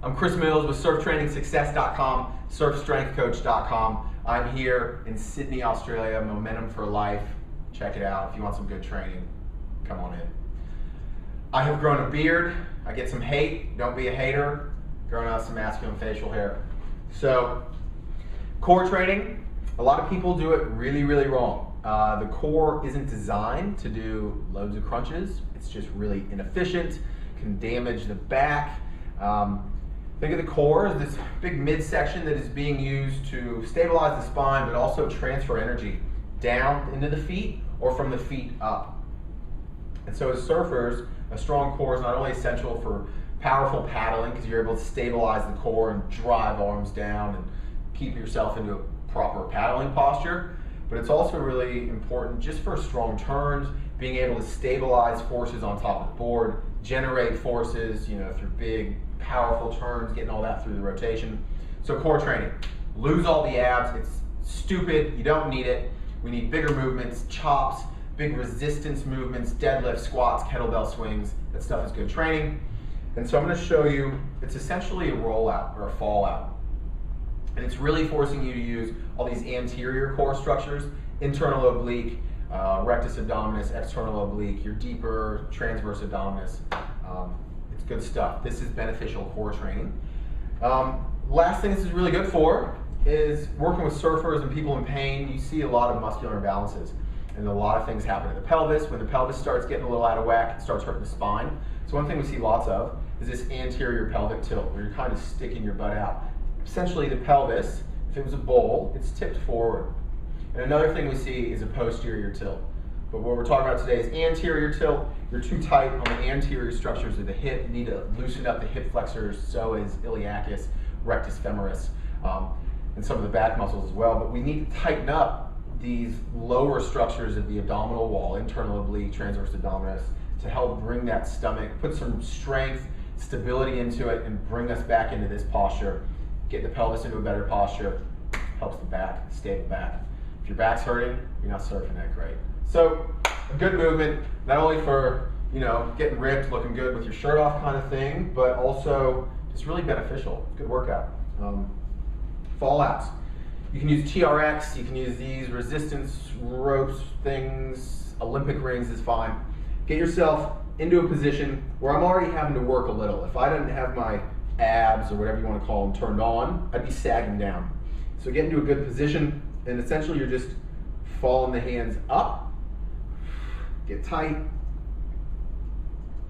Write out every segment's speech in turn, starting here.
I'm Chris Mills with surftrainingsuccess.com, surfstrengthcoach.com. I'm here in Sydney, Australia, Momentum for Life. Check it out. If you want some good training, come on in. I have grown a beard. I get some hate. Don't be a hater. Growing out some masculine facial hair. So, core training, a lot of people do it really, really wrong. The core isn't designed to do loads of crunches. It's just really inefficient, can damage the back. Think of the core as this big midsection that is being used to stabilize the spine, but also transfer energy down into the feet or from the feet up. And so as surfers, a strong core is not only essential for powerful paddling, because you're able to stabilize the core and drive arms down and keep yourself into a proper paddling posture, but it's also really important just for strong turns, being able to stabilize forces on top of the board, generate forces, through big, powerful turns, getting all that through the rotation. So core training, lose all the abs. It's stupid, you don't need it. We need bigger movements, chops, big resistance movements, deadlifts, squats, kettlebell swings. That stuff is good training. And so I'm going to show you, it's essentially a rollout or a fallout. And it's really forcing you to use all these anterior core structures, internal oblique, rectus abdominis, external oblique, your deeper transverse abdominis. It's good stuff. This is beneficial core training. Last thing this is really good for is working with surfers and people in pain. You see a lot of muscular imbalances and a lot of things happen in the pelvis. When the pelvis starts getting a little out of whack, it starts hurting the spine. So one thing we see lots of is this anterior pelvic tilt, where you're kind of sticking your butt out. Essentially the pelvis, if it was a bowl, it's tipped forward. And another thing we see is a posterior tilt. But what we're talking about today is anterior tilt. You're too tight on the anterior structures of the hip. You need to loosen up the hip flexors, so is iliacus, rectus femoris, and some of the back muscles as well. But we need to tighten up these lower structures of the abdominal wall, internal oblique, transverse abdominis, to help bring that stomach, put some strength, stability into it, and bring us back into this posture. Get the pelvis into a better posture, helps the back, stable back. If your back's hurting, you're not surfing that great. So, a good movement, not only for, getting ripped, looking good with your shirt off kind of thing, but also just really beneficial. Good workout. Fallouts. You can use TRX, you can use these resistance ropes things, Olympic rings is fine. Get yourself into a position where I'm already having to work a little. If I didn't have my abs or whatever you want to call them turned on, I'd be sagging down. So get into a good position, and essentially you're just falling the hands up, get tight,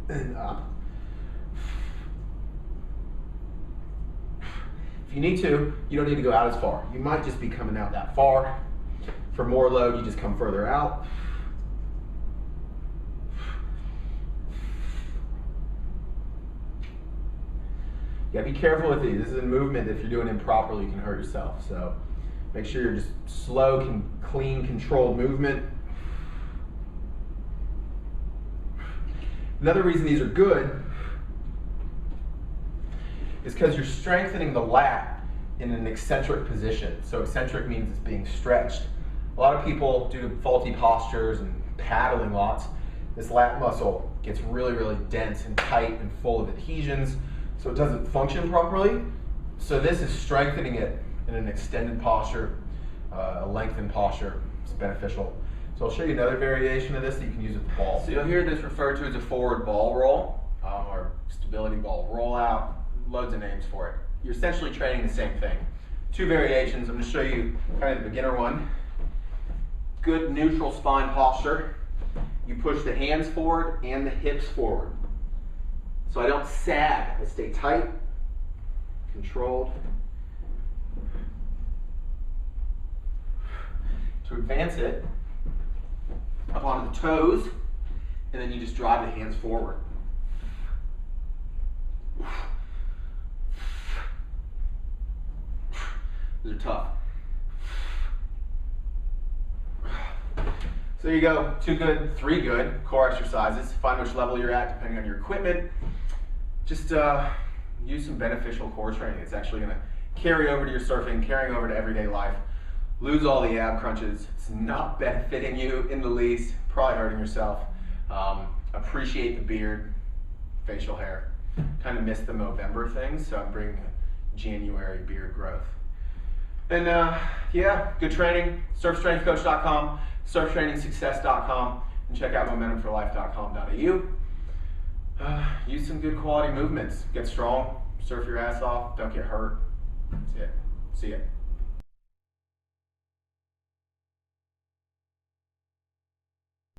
and up. If you need to, you don't need to go out as far. You might just be coming out that far. For more load, you just come further out. You gotta be careful with these. This is a movement. If you're doing it improperly, you can hurt yourself. So make sure you're just slow, clean, controlled movement. Another reason these are good is because you're strengthening the lat in an eccentric position. So eccentric means it's being stretched. A lot of people, due to faulty postures and paddling lots, this lat muscle gets really, really dense and tight and full of adhesions, so it doesn't function properly. So this is strengthening it in an extended posture, a lengthened posture. It's beneficial. So I'll show you another variation of this that you can use with the ball. So you'll hear this referred to as a forward ball roll, or stability ball rollout, loads of names for it. You're essentially training the same thing. Two variations. I'm going to show you kind of the beginner one. Good neutral spine posture. You push the hands forward and the hips forward. So I don't sag, I stay tight, controlled. To advance it, up onto the toes, and then you just drive the hands forward. These are tough. So there you go, 2 good, 3 good core exercises. Find which level you're at depending on your equipment. Just use some beneficial core training. It's actually going to carry over to your surfing, carrying over to everyday life. Lose all the ab crunches. It's not benefiting you in the least, probably hurting yourself. Appreciate the beard, facial hair. kind of missed the Movember thing, so I'm bringing January beard growth. And yeah, good training, surfstrengthcoach.com, surftrainingsuccess.com, and check out momentumforlife.com.au. Use some good quality movements. Get strong, surf your ass off, don't get hurt. That's it. See ya.